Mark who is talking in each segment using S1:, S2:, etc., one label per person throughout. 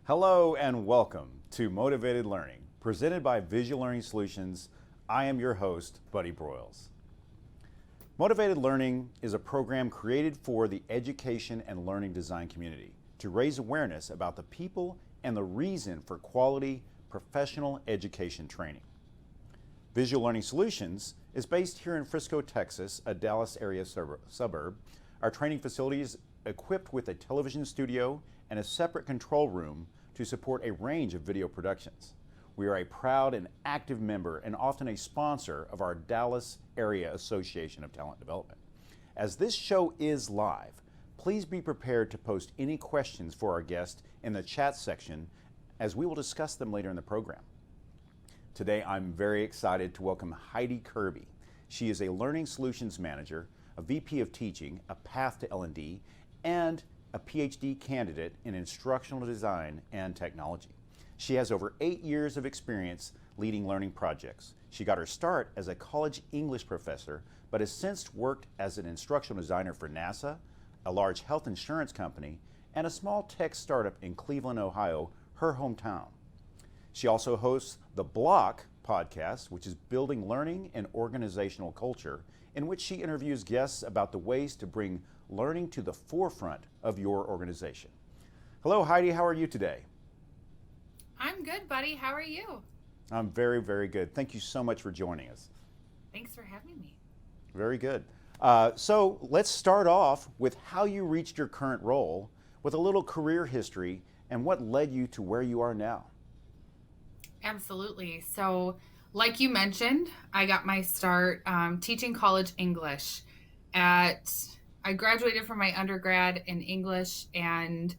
S1: Hello and welcome to Motivated Learning, presented by Visual Learning Solutions. I am your host, Buddy Broyles. Motivated Learning is a program created for the education and learning design community to raise awareness about the people and the reason for quality professional education training. Visual Learning Solutions is based here in Frisco, Texas, a Dallas area suburb. Our training facility is equipped with a television studio and a separate control room to support a range of video productions. We are a proud and active member and often a sponsor of our Dallas Area Association of Talent Development. As this show is live, please be prepared to post any questions for our guest in the chat section as we will discuss them later in the program. Today I'm very excited to welcome Heidi Kirby. She is a Learning Solutions Manager, a VP of Teaching, a Path to L&D, and a PhD candidate in Instructional Design and Technology. She has over 8 years of experience leading learning projects. She got her start as a college English professor, but has since worked as an instructional designer for NASA, a large health insurance company, and a small tech startup in Cleveland, Ohio, her hometown. She also hosts the BLOC Podcast, which is Building Learning and Organizational Culture, in which she interviews guests about the ways to bring learning to the forefront of your organization. Hello, Heidi. How are you today?
S2: I'm good, buddy. How are you?
S1: I'm very, very good. Thank you so much for joining us.
S2: Thanks for having me.
S1: Very good. So let's start off with how you reached your current role with a little career history and what led you to where you are now.
S2: Absolutely. So like you mentioned, I got my start teaching college English. I graduated from my undergrad in English, and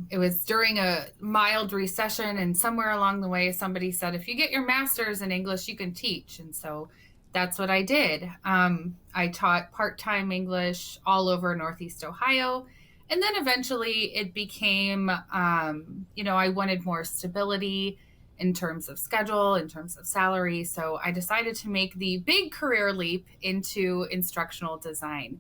S2: it was during a mild recession, and somewhere along the way somebody said, if you get your master's in English, you can teach. And so that's what I did. I taught part-time English all over Northeast Ohio. And then eventually it became, I wanted more stability in terms of schedule, in terms of salary. So I decided to make the big career leap into instructional design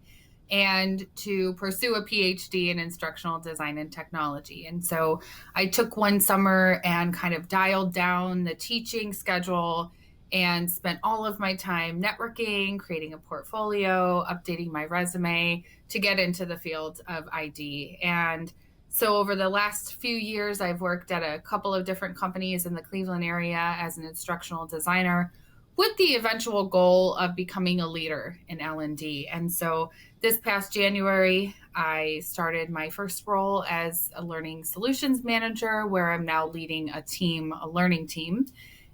S2: and to pursue a PhD in instructional design and technology. And so I took one summer and kind of dialed down the teaching schedule and spent all of my time networking, creating a portfolio, updating my resume to get into the field of ID. And so over the last few years, I've worked at a couple of different companies in the Cleveland area as an instructional designer, with the eventual goal of becoming a leader in L&D. And so this past January, I started my first role as a learning solutions manager, where I'm now leading a learning team,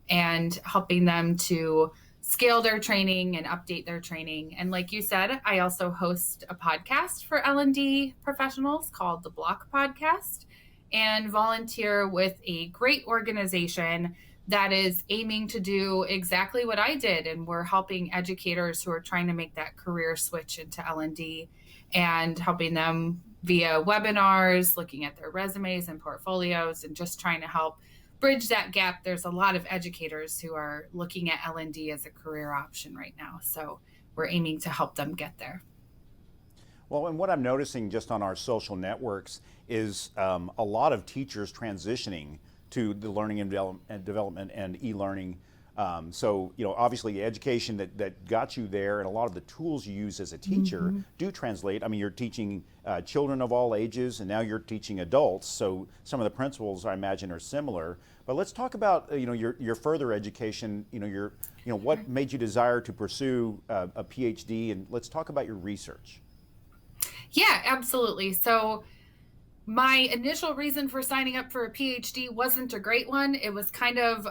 S2: and helping them to scale their training and update their training. And like you said, I also host a podcast for L&D professionals called the BLOC Podcast, and volunteer with a great organization that is aiming to do exactly what I did. And we're helping educators who are trying to make that career switch into L&D, and helping them via webinars, looking at their resumes and portfolios, and just trying to help bridge that gap. There's a lot of educators who are looking at L&D as a career option right now. So we're aiming to help them get there.
S1: Well, and what I'm noticing just on our social networks is a lot of teachers transitioning to the learning and development and e-learning. So, obviously the education that got you there, and a lot of the tools you use as a teacher do translate. I mean, you're teaching children of all ages, and now you're teaching adults. So some of the principles, I imagine, are similar. But let's talk about, your further education, what made you desire to pursue a PhD, and let's talk about your research.
S2: Yeah, absolutely. So my initial reason for signing up for a PhD wasn't a great one. It was kind of,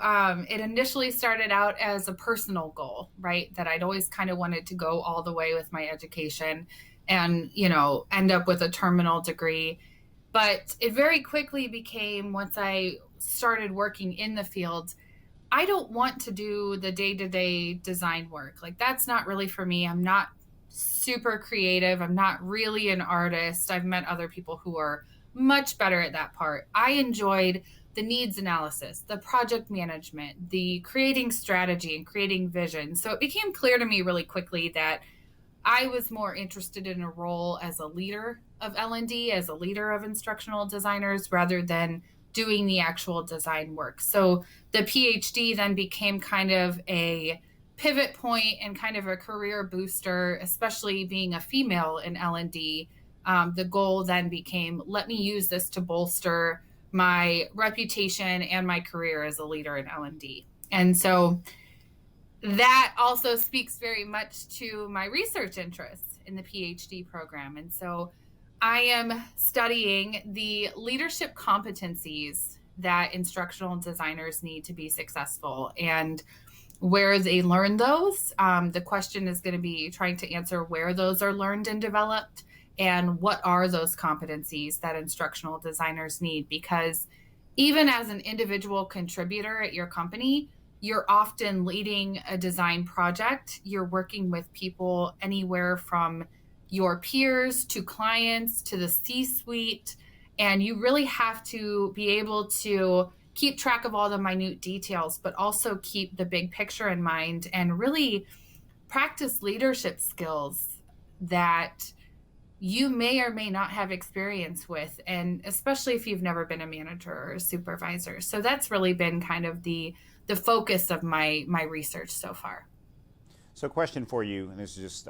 S2: it initially started out as a personal goal, right? That I'd always kind of wanted to go all the way with my education and, end up with a terminal degree. But it very quickly became, once I started working in the field, I don't want to do the day-to-day design work. Like, that's not really for me. I'm not super creative. I'm not really an artist. I've met other people who are much better at that part. I enjoyed the needs analysis, the project management, the creating strategy and creating vision. So it became clear to me really quickly that I was more interested in a role as a leader of L&D, as a leader of instructional designers, rather than doing the actual design work. So the PhD then became kind of a pivot point and kind of a career booster, especially being a female in L&D. The goal then became, let me use this to bolster my reputation and my career as a leader in L&D. And so that also speaks very much to my research interests in the PhD program. And so I am studying the leadership competencies that instructional designers need to be successful and where they learn those. The question is going to be trying to answer where those are learned and developed and what are those competencies that instructional designers need. Because even as an individual contributor at your company, you're often leading a design project. You're working with people anywhere from your peers to clients to the C-suite. And you really have to be able to keep track of all the minute details, but also keep the big picture in mind and really practice leadership skills that you may or may not have experience with, and especially if you've never been a manager or a supervisor. So that's really been kind of the focus of my research so far.
S1: So question for you, and this is just,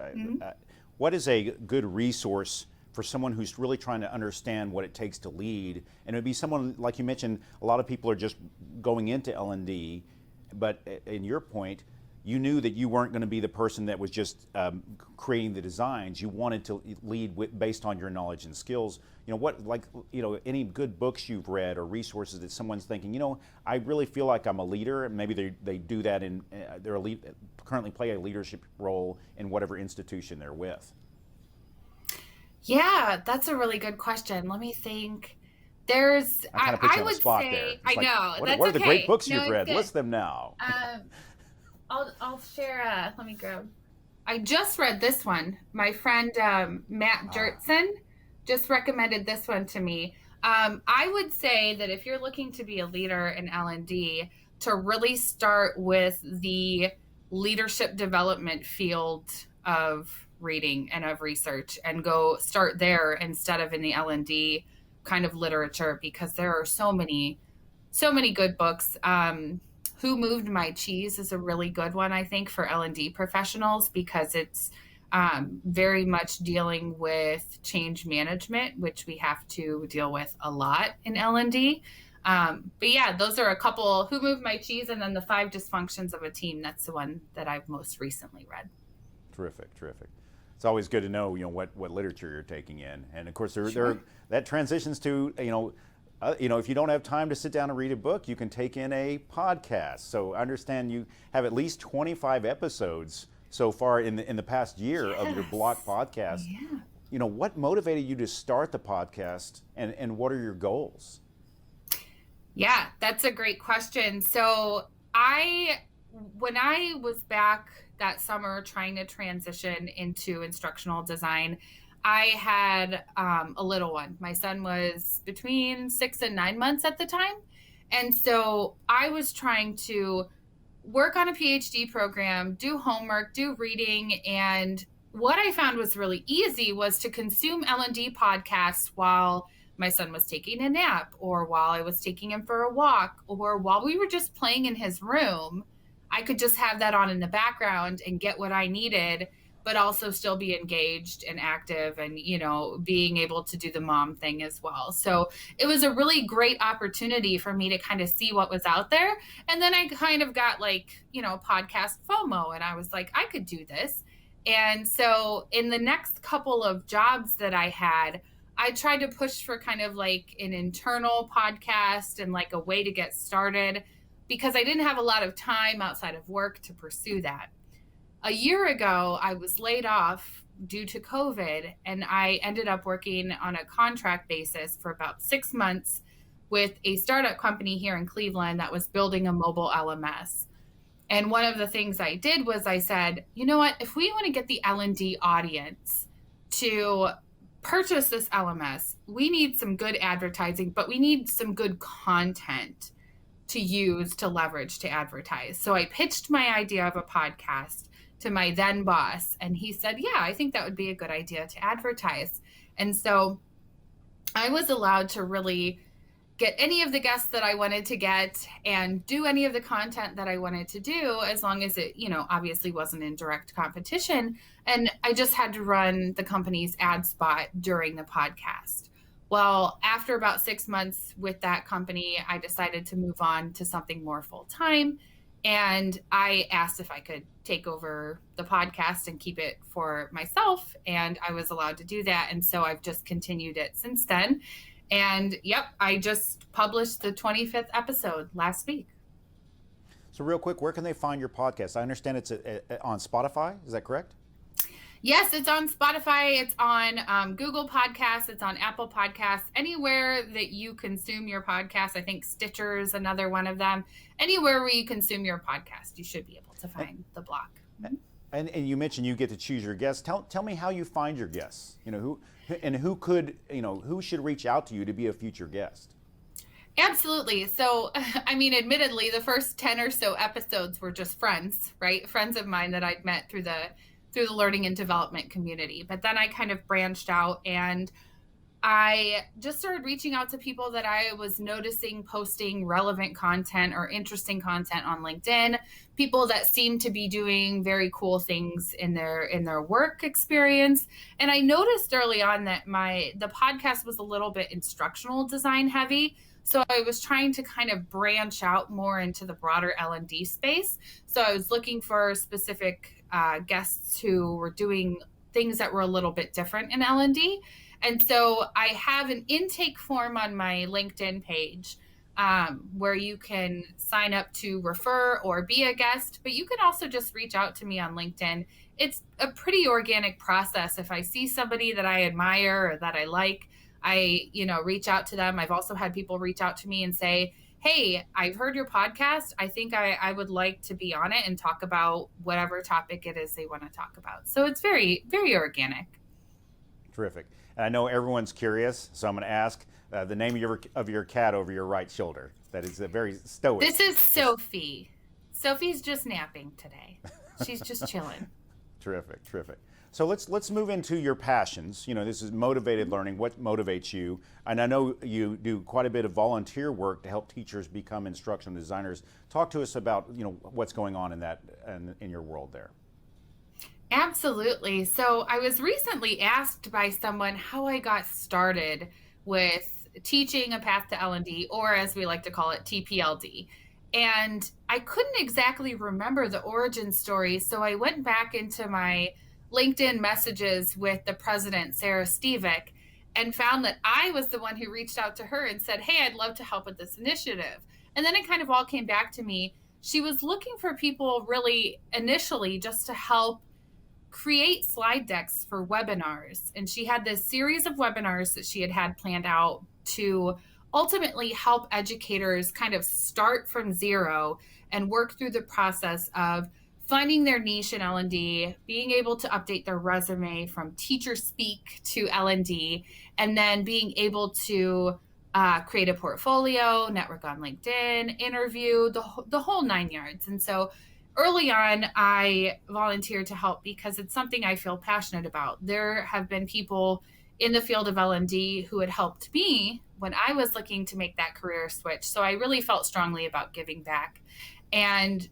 S1: what is a good resource for someone who's really trying to understand what it takes to lead? And it would be someone, like you mentioned, a lot of people are just going into L&D, but in your point, you knew that you weren't going to be the person that was just creating the designs. You wanted to lead based on your knowledge and skills. You know, any good books you've read or resources that someone's thinking, you know, I really feel like I'm a leader, and maybe they do that in, currently play a leadership role in whatever institution they're with.
S2: Yeah, that's a really good question. Let me think. There's,
S1: I kind of put you on the spot
S2: say,
S1: there.
S2: I know,
S1: what are the great books you've read? List them now.
S2: I'll share. Let me grab. I just read this one. My friend Matt Jertson just recommended this one to me. I would say that if you're looking to be a leader in L&D, to really start with the leadership development field of reading and of research, and go start there instead of in the L&D kind of literature, because there are so many good books. Who Moved My Cheese is a really good one, I think, for L&D professionals, because it's very much dealing with change management, which we have to deal with a lot in L&D. But yeah, those are a couple. Who Moved My Cheese, and then The 5 Dysfunctions of a Team. That's the one that I've most recently read.
S1: Terrific. It's always good to know, you know, what literature you're taking in, and of course that transitions to, you know, if you don't have time to sit down and read a book, you can take in a podcast. So I understand you have at least 25 episodes so far in the past year of your BLOC Podcast.
S2: Yeah.
S1: You know, what motivated you to start the podcast, and what are your goals?
S2: Yeah, that's a great question. So when I was back that summer trying to transition into instructional design, I had a little one. My son was between 6 and 9 months at the time. And so I was trying to work on a PhD program, do homework, do reading. And what I found was really easy was to consume L&D podcasts while my son was taking a nap, or while I was taking him for a walk, or while we were just playing in his room. I could just have that on in the background and get what I needed, but also still be engaged and active, and, you know, being able to do the mom thing as well. So it was a really great opportunity for me to kind of see what was out there. And then I kind of got like, you know, podcast FOMO, and I was like, I could do this. And so in the next couple of jobs that I had, I tried to push for kind of like an internal podcast and like a way to get started, because I didn't have a lot of time outside of work to pursue that. A year ago, I was laid off due to COVID, and I ended up working on a contract basis for about 6 months with a startup company here in Cleveland that was building a mobile LMS. And one of the things I did was I said, you know what, if we want to get the L&D audience to purchase this LMS, we need some good advertising, but we need some good content to use to leverage to advertise. So I pitched my idea of a podcast to my then boss, and he said, yeah, I think that would be a good idea to advertise. And so I was allowed to really get any of the guests that I wanted to get and do any of the content that I wanted to do, as long as it, obviously wasn't in direct competition. And I just had to run the company's ad spot during the podcast. Well, after about 6 months with that company, I decided to move on to something more full-time. And I asked if I could take over the podcast and keep it for myself. And I was allowed to do that. And so I've just continued it since then. And yep, I just published the 25th episode last week.
S1: So real quick, where can they find your podcast? I understand it's on Spotify. Is that correct?
S2: Yes, it's on Spotify. It's on Google Podcasts. It's on Apple Podcasts. Anywhere that you consume your podcast. I think Stitcher is another one of them. Anywhere where you consume your podcast, you should be able to find the BLOC.
S1: And you mentioned you get to choose your guests. Tell me how you find your guests. Who should reach out to you to be a future guest?
S2: Absolutely. So, admittedly, the first 10 or so episodes were just friends, right? Friends of mine that I'd met through the learning and development community. But then I kind of branched out and I just started reaching out to people that I was noticing posting relevant content or interesting content on LinkedIn, people that seemed to be doing very cool things in their work experience. And I noticed early on that the podcast was a little bit instructional design heavy. So I was trying to kind of branch out more into the broader L&D space. So I was looking for specific guests who were doing things that were a little bit different in L&D. And so I have an intake form on my LinkedIn page where you can sign up to refer or be a guest, but you can also just reach out to me on LinkedIn. It's a pretty organic process. If I see somebody that I admire or that I like, I reach out to them. I've also had people reach out to me and say, hey, I've heard your podcast. I think I would like to be on it and talk about whatever topic it is they want to talk about. So it's very, very organic.
S1: Terrific. And I know everyone's curious, so I'm going to ask the name of your cat over your right shoulder. That is a very stoic.
S2: This is Sophie. Sophie's just napping today. She's just chilling.
S1: Terrific. So let's move into your passions. This is motivated learning. What motivates you? And I know you do quite a bit of volunteer work to help teachers become instructional designers. Talk to us about what's going on in that in your world there.
S2: Absolutely. So I was recently asked by someone how I got started with teaching a path to L&D, or as we like to call it, TPLD. And I couldn't exactly remember the origin story. So I went back into my LinkedIn messages with the president, Sarah Stevick, and found that I was the one who reached out to her and said, hey, I'd love to help with this initiative. And then it kind of all came back to me. She was looking for people really initially just to help create slide decks for webinars. And she had this series of webinars that she had planned out to ultimately help educators kind of start from zero and work through the process of finding their niche in L&D, being able to update their resume from teacher speak to L&D, and then being able to create a portfolio, network on LinkedIn, interview, the whole 9 yards. And so early on, I volunteered to help because it's something I feel passionate about. There have been people in the field of L&D who had helped me when I was looking to make that career switch. So I really felt strongly about giving back. And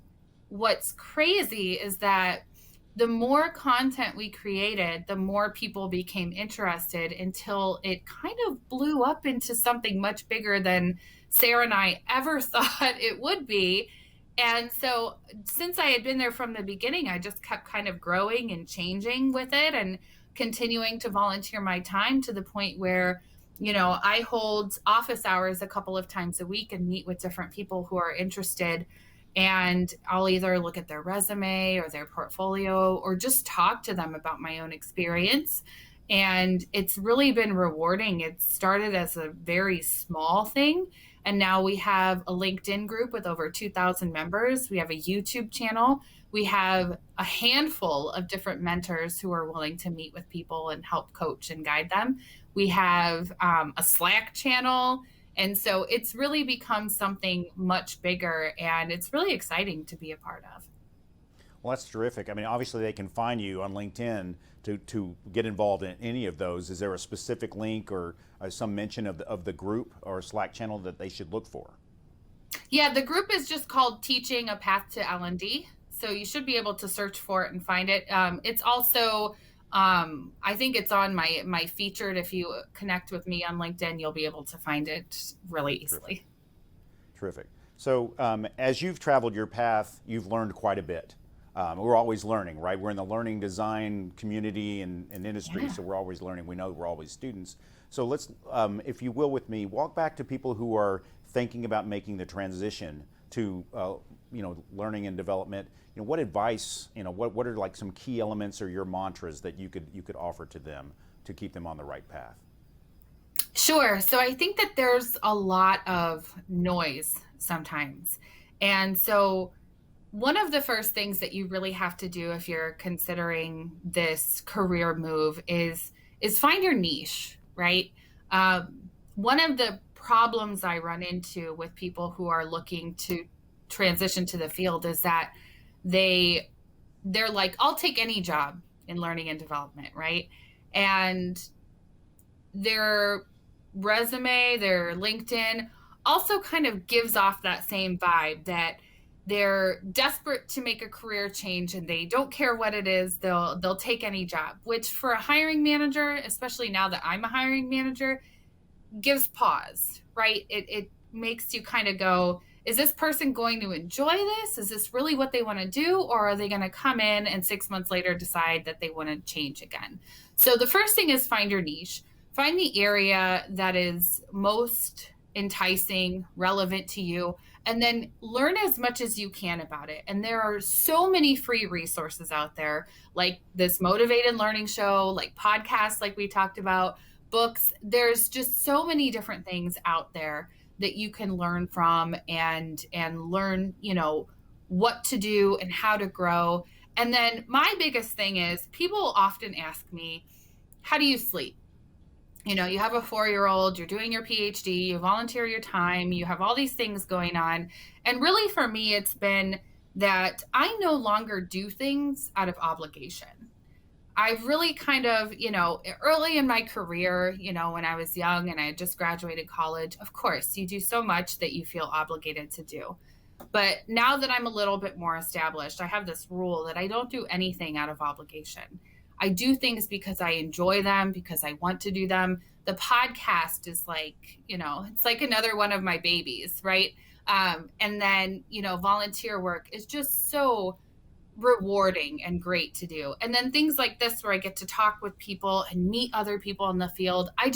S2: what's crazy is that the more content we created, the more people became interested until it kind of blew up into something much bigger than Sarah and I ever thought it would be. And so since I had been there from the beginning, I just kept kind of growing and changing with it and continuing to volunteer my time to the point where, I hold office hours a couple of times a week and meet with different people who are interested. And I'll either look at their resume or their portfolio or just talk to them about my own experience. And it's really been rewarding. It started as a very small thing. And now we have a LinkedIn group with over 2,000 members. We have a YouTube channel. We have a handful of different mentors who are willing to meet with people and help coach and guide them. We have a Slack channel. And so it's really become something much bigger, and it's really exciting to be a part of.
S1: Well, that's terrific. I mean, obviously they can find you on LinkedIn to get involved in any of those. Is there a specific link or some mention of the group or Slack channel that they should look for?
S2: Yeah, the group is just called Teaching a Path to L&D. So you should be able to search for it and find it. It's also, I think it's on my featured. If you connect with me on LinkedIn, you'll be able to find it really easily.
S1: Terrific. So as you've traveled your path, you've learned quite a bit. We're always learning, right? We're in the learning design community and industry, so we're always learning. We know we're always students. So let's, if you will with me, walk back to people who are thinking about making the transition to learning and development. What advice, what are like some key elements or your mantras that you could offer to them to keep them on the right path?
S2: Sure. So I think that there's a lot of noise sometimes. And so one of the first things that you really have to do if you're considering this career move is find your niche, right? One of the problems I run into with people who are looking to transition to the field is that they're like, I'll take any job in learning and development, right? And their resume, their LinkedIn also kind of gives off that same vibe that they're desperate to make a career change and they don't care what it is. They'll take any job, which for a hiring manager, especially now that I'm a hiring manager, gives pause, right? It makes you kind of go, is this person going to enjoy this? Is this really what they want to do? Or are they going to come in and 6 months later decide that they want to change again? So the first thing is find your niche. Find the area that is most enticing, relevant to you, and then learn as much as you can about it. And there are so many free resources out there, like this Motivated Learning Show, like podcasts, like we talked about, books. There's just so many different things out there that you can learn from and learn, what to do and how to grow. And then my biggest thing is people often ask me, how do you sleep? You have a 4-year-old, you're doing your PhD, you volunteer your time, you have all these things going on. And really for me, it's been that I no longer do things out of obligation. I've really kind of, early in my career, when I was young and I had just graduated college, of course, you do so much that you feel obligated to do. But now that I'm a little bit more established, I have this rule that I don't do anything out of obligation. I do things because I enjoy them, because I want to do them. The podcast is like, it's like another one of my babies, right? And then, volunteer work is just so rewarding and great to do. And then things like this where I get to talk with people and meet other people in the field, I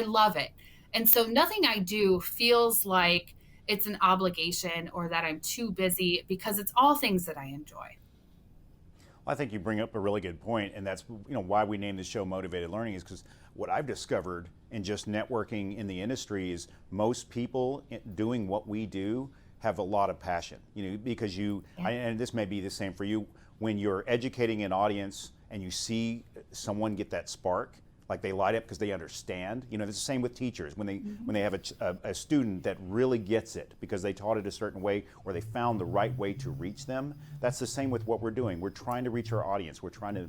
S2: love it. And so nothing I do feels like it's an obligation or that I'm too busy, because it's all things that I enjoy.
S1: I think you bring up a really good point, and that's why we named the show Motivated Learning, is because what I've discovered in just networking in the industry is most people doing what we do have a lot of passion. Because and this may be the same for you, when you're educating an audience and you see someone get that spark, like they light up because they understand. It's the same with teachers when they have a student that really gets it because they taught it a certain way or they found the right way to reach them. That's the same with what we're doing. We're trying to reach our audience. We're trying to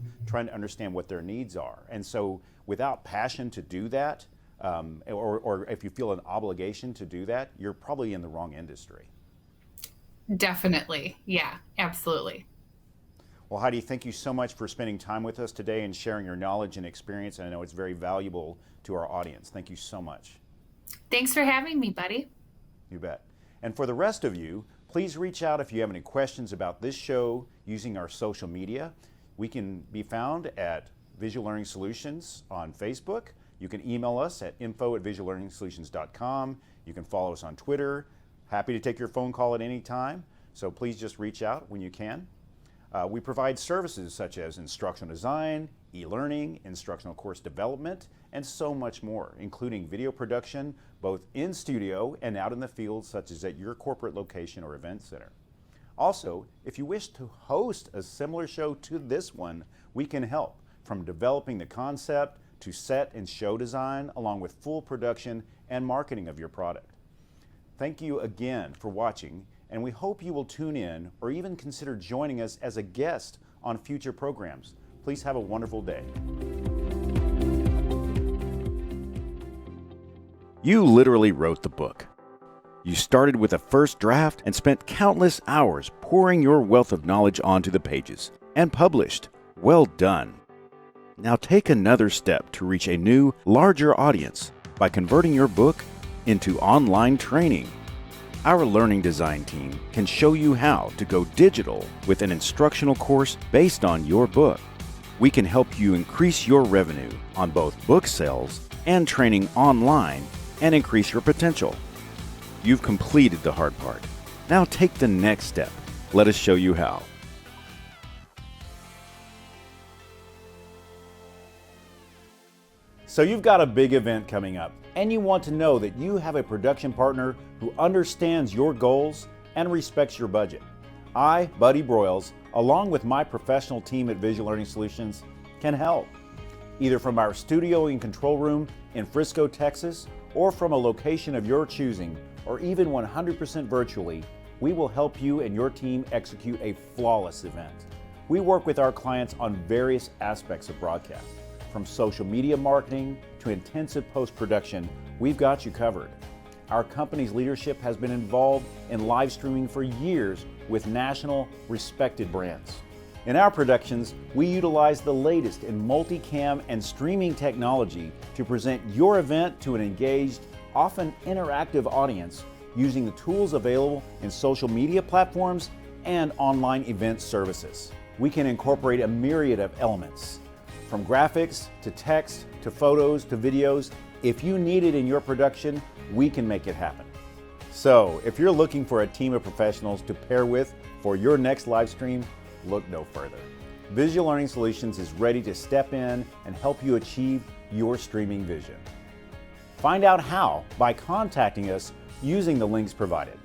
S1: understand what their needs are. And so without passion to do that, or if you feel an obligation to do that, you're probably in the wrong industry.
S2: Definitely. Yeah, absolutely.
S1: Well, Heidi, thank you so much for spending time with us today and sharing your knowledge and experience. And I know it's very valuable to our audience. Thank you so much.
S2: Thanks for having me, Buddy.
S1: You bet. And for the rest of you, please reach out if you have any questions about this show using our social media. We can be found at Visual Learning Solutions on Facebook. You can email us at info@visuallearningsolutions.com. You can follow us on Twitter. Happy to take your phone call at any time. So please just reach out when you can. We provide services such as instructional design, e-learning, instructional course development, and so much more, including video production, both in studio and out in the field, such as at your corporate location or event center. Also, if you wish to host a similar show to this one, we can help, from developing the concept to set and show design, along with full production and marketing of your product. Thank you again for watching. and we hope you will tune in or even consider joining us as a guest on future programs. Please have a wonderful day. You literally wrote the book. You started with a first draft and spent countless hours pouring your wealth of knowledge onto the pages and published. Well done. Now take another step to reach a new, larger audience by converting your book into online training. Our learning design team can show you how to go digital with an instructional course based on your book. We can help you increase your revenue on both book sales and training online and increase your potential. You've completed the hard part. Now take the next step. Let us show you how. So you've got a big event coming up, and you want to know that you have a production partner who understands your goals and respects your budget. I, Buddy Broyles, along with my professional team at Visual Learning Solutions, can help. Either from our studio and control room in Frisco, Texas, or from a location of your choosing, or even 100% virtually, we will help you and your team execute a flawless event. We work with our clients on various aspects of broadcast. From social media marketing to intensive post-production, we've got you covered. Our company's leadership has been involved in live streaming for years with national respected brands. In our productions, we utilize the latest in multicam and streaming technology to present your event to an engaged, often interactive audience using the tools available in social media platforms and online event services. We can incorporate a myriad of elements, from graphics to text to photos to videos. If you need it in your production, we can make it happen. So if you're looking for a team of professionals to pair with for your next live stream, look no further. Visual Learning Solutions is ready to step in and help you achieve your streaming vision. Find out how by contacting us using the links provided.